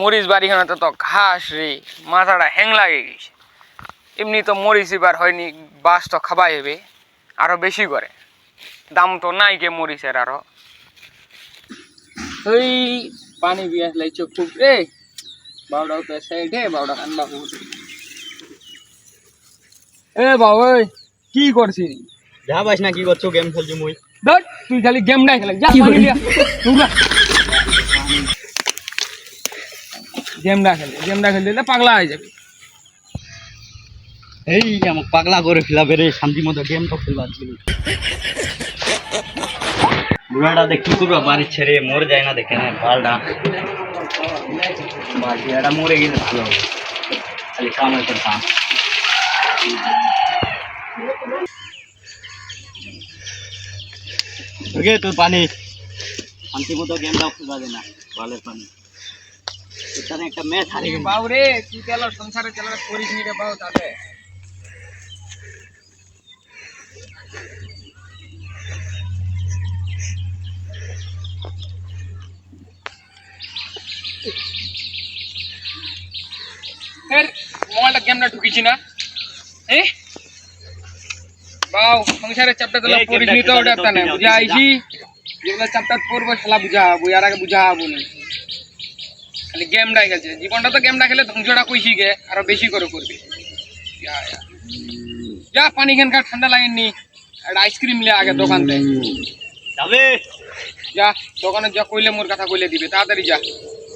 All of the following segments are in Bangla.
মরিচ বাড়িখানাতে তো ঘাস রে, মাথাটা হ্যাং লাগে গেছে। এমনি তো মরিচ এবার হয়নি, বাস তো খাবাই হবে, আরো বেশি করে দাম তো নাই কে মরিচের আরো। ওই পানি বিয়াস লাগছে খুব রে, বাউডাও তো সাইডে বাউডা কান্দা খুব। এ বাবু কি করছিস? যা পাইস না কি করছো? গেম খেলছি মুই। ধর তুই খালি গেম নাই খেলে যা পানি লিয়া তুই গেম না খেললে পাগলা হয়ে যাবে। এই আমাকে পাগলা করে ফেলাবে রে, শান্তি মতো গেম তো খেলবার ছিল। বুড়াটা দেখ কি করবা, বাড়ির ছেড়ে মরে যায় না দেখে না বালটা। বাড়িটা মরে গেলে ভালো হবে, খালি কামাই করতাম। ওকে তোর পানি শান্তি মতো গেমটাও খেলবা দে না, ভালের পানি। এখানে একটা ম্যাচ হারিয়ে গেল। বাউ রে তুই চালো সংসারে চালো করিস নি রে বাউ তাতে। এর মোবাইলটা গেমটা ঢুকিছি না এ বাউ সংসারে চ্যাপ্টার দিলে পড়িস নি তো ওটা একটা না বুঝা আইছি। যেগুলো চ্যাপ্টার পড়বো খেলা বুঝা হবো, আর আগে বুঝা হবো না। খালি গেমটাই গেছে জীবনটা, তো গেমটা খেলে ধ্বংসটা কইছি গে আরো বেশি করে করবি। যা পানি খানকার ঠান্ডা লাগেনি, একটা আইসক্রিম লে আগে দোকান থেকে যাবে। যা দোকানে যা কইলে মোর কথা কইলে দিবে, তাড়াতাড়ি যা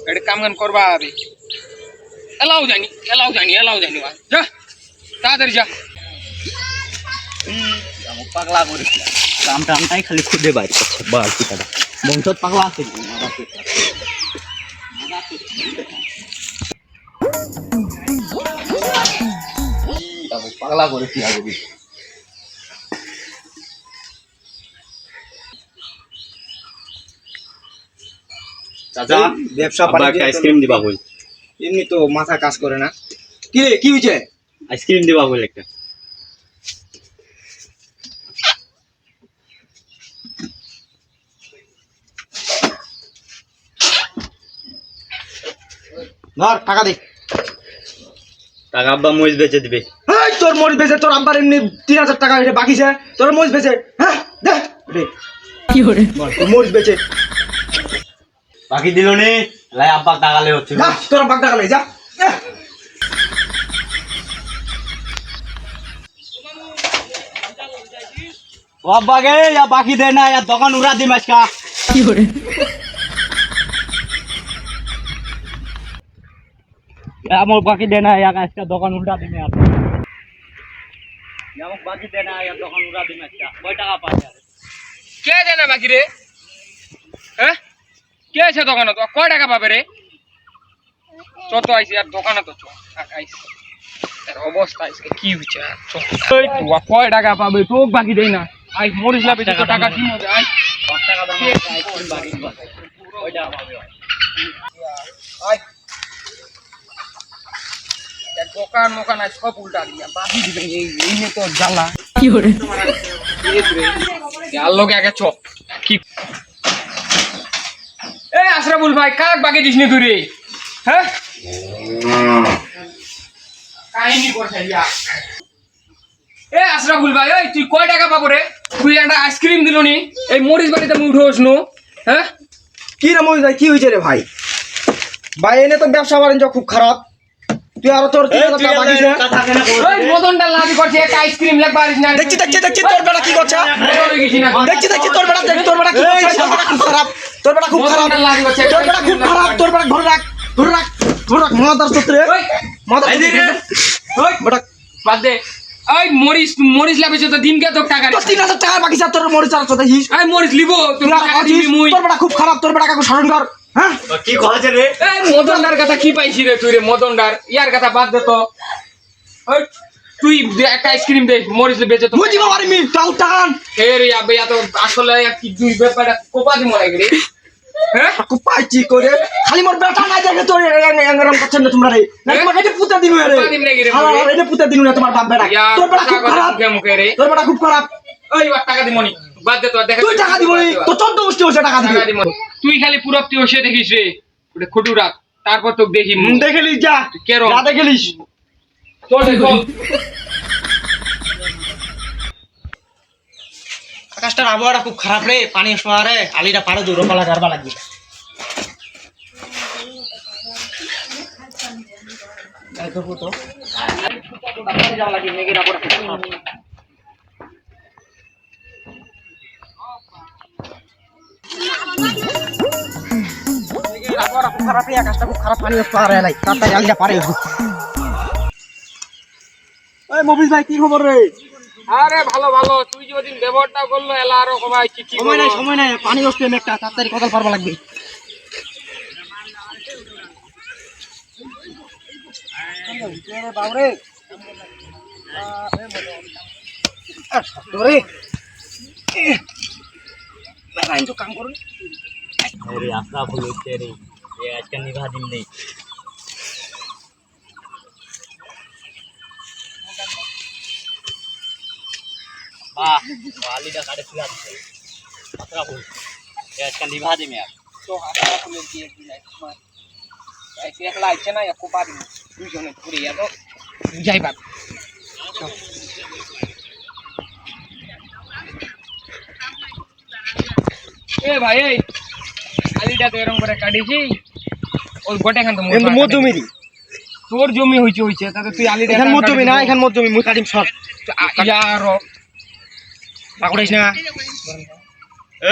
এটা কাম গান করবা হবে। এলাও জানি যা তাড়াতাড়ি যা। পাগলা করে কাম টামটাই খালি খুদে বাইর করছে বাড়তি টাকা বংশ পাগলা আছে। পাগলা করে কি হবে? চাচা ব্যবসা আইসক্রিম দিবা বল। এমনি তো মাথা কাজ করে না। কি রে কি হয়েছে? আইসক্রিম দিবা বল একটা। ধর টাকা দে। টাকা আব্বা মরিচ বেচে দিবে। এই তোর মরিচ বেচে, তোর আব্বার এমনি 3000 টাকা এটা বাকি আছে, তোর মরিচ বেচে। হ্যাঁ দে রে কি করে তোর মরিচ বেচে বাকি দিল নি লাই আব্বা টাকালে হচ্ছে যা, তোর আব্বা টাকা লে যা। ও আব্বা গে বাকি দে না, দোকান উড়া দিম আজকা। কি করে আমার বাকি দে না, আজকা দোকান উল্টা দিমে। আর আমাকে বাকি দে না, দোকান উড়া দিম আজকা। কয় টাকা পাচ্ছে? কে জানে বাকি রে? হ্যাঁ কে আছে দোকানে? তো কয় টাকা পাবে রে? চত আইছি আর দোকানে তো আইছি, অবস্থা আজকে কি হচ্ছে? কয় টাকা পাবে? তোক বাকি দেই না। আই মরিস লাভে তো টাকা কি হবে? আই 5 টাকা দাম আইসক্রিম বাকি দিবা। কয় টাকা পাবে? আই দোকান মোকান আজ সব উল্টা দিয়া বাকি দিবেন। এই নিয়ে তো জ্বালা। কি করে আল্লোক আগে চপ কি? এ আশরাফুল ভাই কাক বাকি দিস নি তুই রে? হ্যাঁ কাহিনী করছে ইয়া। এ আশরাফুল ভাই ওই তুই কয় টাকা পাবো রে? তুই একটা আইসক্রিম দিল নি, এই মরিচ বাড়িতে মুখ ঢোস নো। হ্যাঁ কি রে মরিচ ভাই কি হয়েছে রে ভাই? ভাই এনে তো ব্যবসা বাণিজ্য খুব খারাপ। তুই আরো তোর 3000 টাকা বাকি আছে। ওই মদনটা লাগি করছে একটা আইসক্রিম লাগ পারিস না। দেখছি তোর বেটা কি করছে। দেখছি তোর বেটা, দেখ তোর বেটা কি করছে। তোর বেটা খুব খারাপ, তোর বেটা খুব খারাপ, লাগি করছে তোর বেটা খুব খারাপ। তোর বেটা ধরে রাখ মাদার চত্রে মাদার ওই বেটা বাদ দে। ওই মরিচ লাভেছে তো দিনকে তো টাকা তোর 3000 টাকা বাকি আছে, তোর মরিচ আর চতে হিস। এই মরিচ লিবো তুই টাকা দিবি মুই। তোর বেটা খুব খারাপ, তোর বেটা কাকু স্মরণ কর। হ্যাঁ কি করেছে রে? এই মদনদার কথা কি পাইছি রে তুই রে? মদনদার ইয়ার কথা বাদ দে তো। ওই তুই একটা আইসক্রিম দে, মরিচ বেচে তো মুই দিব পারিমি তাও টাকান। এ রে আবে এত আসলে কি দুই ব্যাপারটা কোপা দি মরে গেলি। হ্যাঁ কাকু পাইছি করে খালি মোর বেটা নাই দেখে তোর এরকম করছেন না তোমরা রে। না তোমার এটা পুতা দিনু রে। পুতা দিম নাকি রে? হ্যাঁ এটা পুতা দিনু না তোমার বাপ বেটা। তোর বেটা খুব খারাপ, মুখে রে। তোর বেটা খুব খারাপ। ওই টাকা দিমনি বাদ দে তো। দেখ তুই টাকা দিবি তো 14 গোষ্ঠী হইছে টাকা দিবি। তুই খালি পুরো তুই ওসে দেখিস রে ওটা খুটু রাত তারপর তো দেখি দেখেলিস যা কেরম যা দেখেলিস চল চল আকাশটার আবহাওয়াটা খুব খারাপ রে, পানি শোয়ারে আলিটা পারে দূর পালা গারবা লাগবে। খারাপ রে, আকাশটা খুব খারাপ, পানি পারে লাই তাড়াতাড়ি আলিটা পারে। এই মবিজ ভাই কি খবর রে? আরে ভালো ভালো, তুই যদি ব্যবহারটা করলো এলা আরো কমাই কি সময় নাই পানি আসছে একটা, তাড়াতাড়ি কোদাল পারবা লাগবে। বাবরে কাম করুন अरे आपका भूल होते रे ये आज का निभा दिन नहीं वाह वाली का काटे पूरा आपका भूल ये आज का निभा दिन में यार তো হাতা ফুলের দিয়ে দিলাই আইছে একলা আইছে না একো পারি দুইজনে ঘুরে এত বুঝাই পার এ ভাই এই আলিটা তো এরকম করে কাটিছি ওই গোটে খান তো মধুমিরি তোর জমি হইছে তাতে তুই আলিটা এখান মধুমি না, এখান মধুমি মুই কাটিম সব। ইয়ার পাকড়াইস না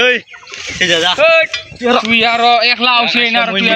এই যা যা তুই আর একলা আউছিস না আর তুই